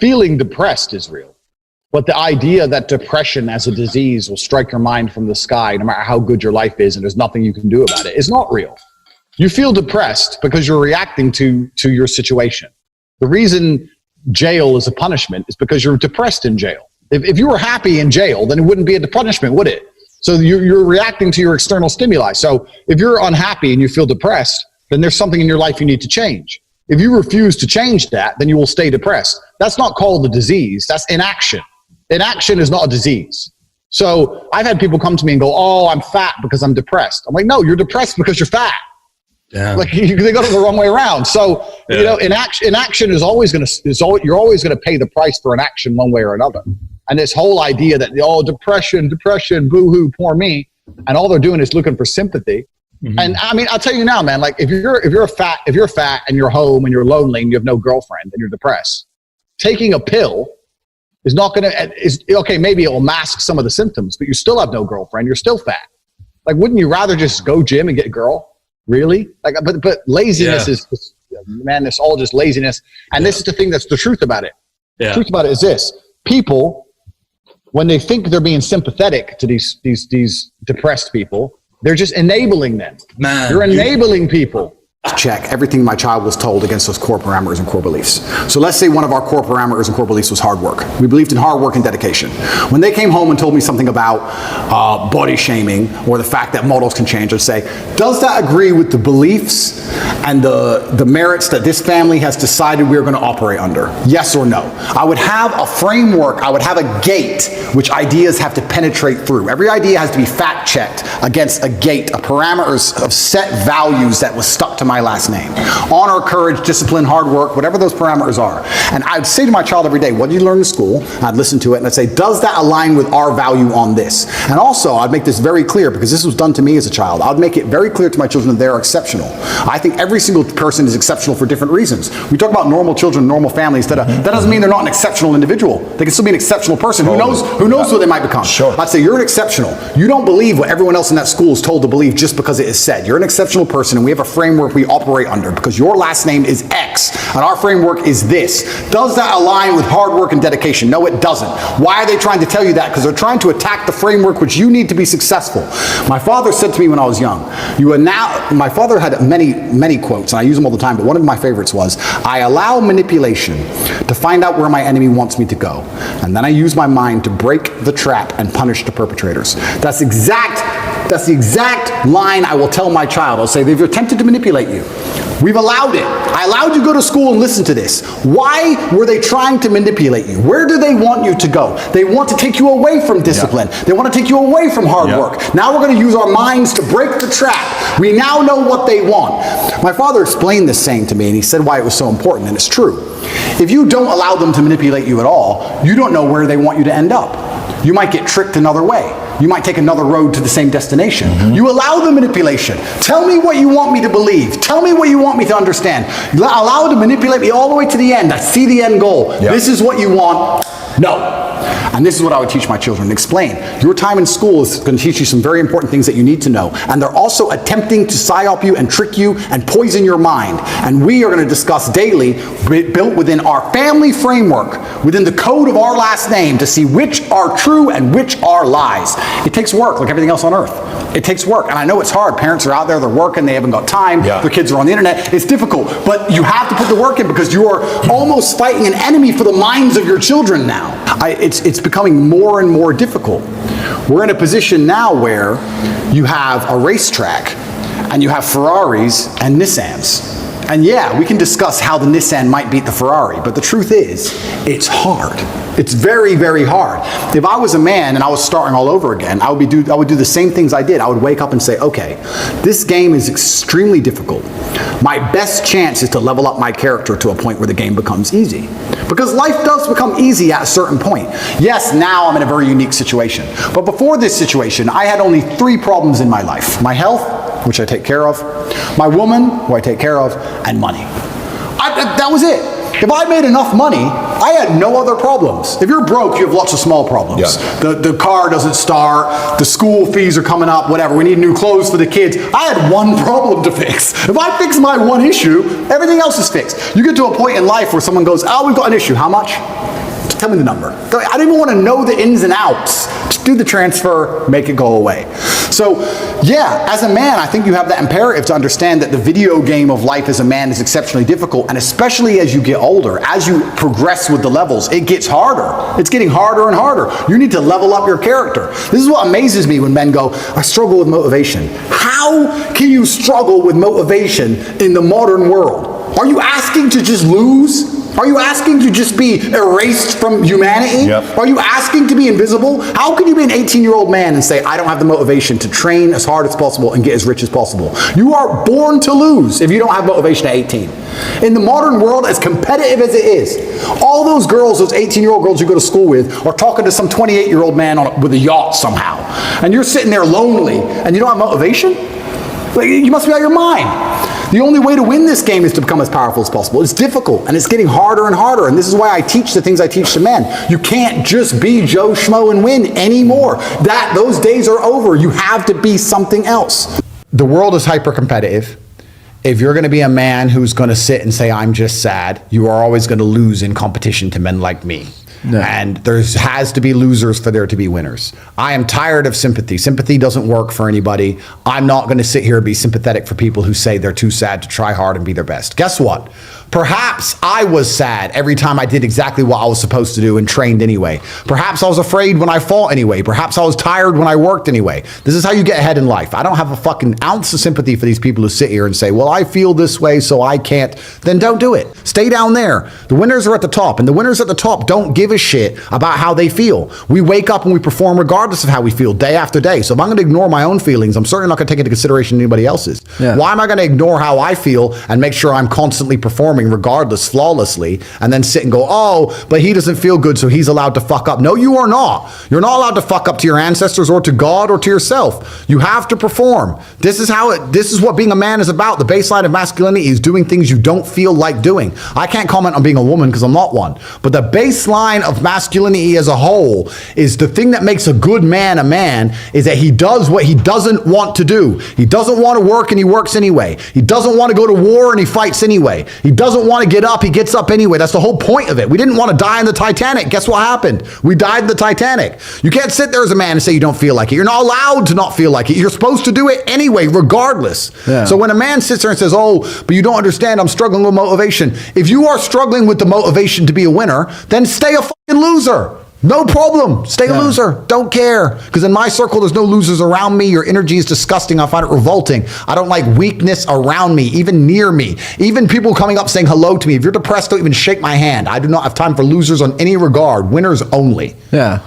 feeling depressed is real. But the idea that depression as a disease will strike your mind from the sky, no matter how good your life is, and there's nothing you can do about it, is not real. You feel depressed because you're reacting to your situation. The reason jail is a punishment is because you're depressed in jail. If you were happy in jail, then it wouldn't be a punishment, would it? So you're reacting to your external stimuli. So if you're unhappy and you feel depressed, then there's something in your life you need to change. If you refuse to change that, then you will stay depressed. That's not called a disease. That's inaction. Inaction is not a disease. So I've had people come to me and go, oh, I'm fat because I'm depressed. I'm like, no, you're depressed because you're fat. Yeah. Like they go the wrong way around. So, you know, inaction is always going to, you're always going to pay the price for inaction one way or another. And this whole idea that, oh, depression, boo-hoo, poor me. And all they're doing is looking for sympathy. Mm-hmm. And I mean, I'll tell you now, man, like if you're fat and you're home and you're lonely and you have no girlfriend and you're depressed, taking a pill is not going to, okay, maybe it will mask some of the symptoms, but you still have no girlfriend. You're still fat. Like, wouldn't you rather just go gym and get a girl? Really? Like, but laziness is, man, it's all just laziness. And this is the thing that's the truth about it. The truth about it is this. People, when they think they're being sympathetic to these depressed people, they're just enabling them. Man, you're enabling people. Check everything my child was told against those core parameters and core beliefs. So let's say one of our core parameters and core beliefs was hard work. We believed in hard work and dedication. When they came home and told me something about body shaming or the fact that models can change, I'd say, does that agree with the beliefs and the merits that this family has decided we're going to operate under? Yes or no? I would have a framework, I would have a gate which ideas have to penetrate through. Every idea has to be fact checked against a gate, a parameters of set values that was stuck to my last name. Honor, courage, discipline, hard work, whatever those parameters are. And I'd say to my child every day, what did you learn in school? I'd listen to it and I'd say, does that align with our value on this? And also, I'd make this very clear, because this was done to me as a child. I'd make it very clear to my children that they're exceptional. I think every single person is exceptional for different reasons. We talk about normal children, normal families. That doesn't mean they're not an exceptional individual. They can still be an exceptional person. Totally. Who knows who they might become. Sure. I'd say, you're an exceptional. You don't believe what everyone else in that school is told to believe just because it is said. You're an exceptional person, and we have a framework we operate under, because your last name is X and our framework is this. Does that align with hard work and dedication? No, it doesn't. Why are they trying to tell you that? Because they're trying to attack the framework which you need to be successful. My father said to me when I was young, my father had many quotes, and I use them all the time, but one of my favorites was, I allow manipulation to find out where my enemy wants me to go, and then I use my mind to break the trap and punish the perpetrators. That's the exact line I will tell my child. I'll say, they've attempted to manipulate you. We've allowed it. I allowed you to go to school and listen to this. Why were they trying to manipulate you? Where do they want you to go? They want to take you away from discipline. They want to take you away from hard work. Now we're going to use our minds to break the trap. We now know what they want. My father explained this saying to me, and he said why it was so important, and it's true. If you don't allow them to manipulate you at all, you don't know where they want you to end up. You might get tricked another way. You might take another road to the same destination. Mm-hmm. You allow the manipulation. Tell me what you want me to believe. Tell me what you want me to understand. You allow it to manipulate me all the way to the end. I see the end goal. Yep. This is what you want. No. And this is what I would teach my children. Explain. Your time in school is going to teach you some very important things that you need to know. And they're also attempting to psyop you and trick you and poison your mind. And we are going to discuss daily, built within our family framework, within the code of our last name, to see which are true and which are lies. It takes work, like everything else on earth. It takes work. And I know it's hard. Parents are out there, they're working, they haven't got time. Yeah. Their kids are on the internet. It's difficult. But you have to put the work in, because you are almost fighting an enemy for the minds of your children now. It's becoming more and more difficult. We're in a position now where you have a racetrack and you have Ferraris and Nissans. And yeah, we can discuss how the Nissan might beat the Ferrari, but the truth is, it's hard. It's very, very hard. If I was a man and I was starting all over again, I would do the same things I did. I would wake up and say, okay, this game is extremely difficult. My best chance is to level up my character to a point where the game becomes easy. Because life does become easy at a certain point. Yes, now I'm in a very unique situation. But before this situation, I had only 3 problems in my life. My health, which I take care of, my woman, who I take care of, and money. That was it. If I made enough money, I had no other problems. If you're broke, you have lots of small problems. Yeah. The car doesn't start, the school fees are coming up, whatever. We need new clothes for the kids. I had one problem to fix. If I fix my one issue, everything else is fixed. You get to a point in life where someone goes, oh, we've got an issue. How much? Just tell me the number. I don't even want to know the ins and outs. Just do the transfer, make it go away. So, yeah, as a man, I think you have that imperative to understand that the video game of life as a man is exceptionally difficult, and especially as you get older, as you progress with the levels, it gets harder. It's getting harder and harder. You need to level up your character. This is what amazes me when men go, I struggle with motivation. How can you struggle with motivation in the modern world? Are you asking to just lose? Are you asking to just be erased from humanity? Yep. Are you asking to be invisible? How can you be an 18-year-old man and say, I don't have the motivation to train as hard as possible and get as rich as possible? You are born to lose if you don't have motivation at 18. In the modern world, as competitive as it is, all those girls, those 18-year-old girls you go to school with, are talking to some 28-year-old man with a yacht somehow. And you're sitting there lonely and you don't have motivation? Like, you must be out of your mind. The only way to win this game is to become as powerful as possible. It's difficult, and it's getting harder and harder, and this is why I teach the things I teach to men. You can't just be Joe Schmo and win anymore. Those days are over. You have to be something else. The world is hyper-competitive. If you're going to be a man who's going to sit and say, I'm just sad, you are always going to lose in competition to men like me. No. And there has to be losers for there to be winners. I am tired of sympathy. Sympathy doesn't work for anybody. I'm not going to sit here and be sympathetic for people who say they're too sad to try hard and be their best. Guess what? Perhaps I was sad every time I did exactly what I was supposed to do and trained anyway. Perhaps I was afraid when I fought anyway. Perhaps I was tired when I worked anyway. This is how you get ahead in life. I don't have a fucking ounce of sympathy for these people who sit here and say, well, I feel this way, so I can't. Then don't do it. Stay down there. The winners are at the top, and the winners at the top don't give a shit about how they feel. We wake up and we perform regardless of how we feel day after day. So if I'm going to ignore my own feelings, I'm certainly not going to take into consideration anybody else's. Yeah. Why am I going to ignore how I feel and make sure I'm constantly performing regardless, flawlessly, and then sit and go, oh, but he doesn't feel good, so he's allowed to fuck up? No, you are not. You're not allowed to fuck up to your ancestors or to God or to yourself. You have to perform. This is what being a man is about. The baseline of masculinity is doing things you don't feel like doing. I can't comment on being a woman because I'm not one, but the baseline of masculinity as a whole is the thing that makes a good man a man is that he does what he doesn't want to do. He doesn't want to work and he works anyway. He doesn't want to go to war and he fights anyway. He doesn't want to get up, he gets up anyway. That's the whole point of it. We didn't want to die in the Titanic. Guess what happened? We died in the Titanic. You can't sit there as a man and say you don't feel like it. You're not allowed to not feel like it. You're supposed to do it anyway, regardless. Yeah. So when a man sits there and says, oh, but you don't understand, I'm struggling with motivation. If you are struggling with the motivation to be a winner, then stay a fucking loser. No problem. Stay a loser. Don't care. Because in my circle, there's no losers around me. Your energy is disgusting. I find it revolting. I don't like weakness around me, even near me. Even people coming up saying hello to me. If you're depressed, don't even shake my hand. I do not have time for losers on any regard. Winners only. Yeah.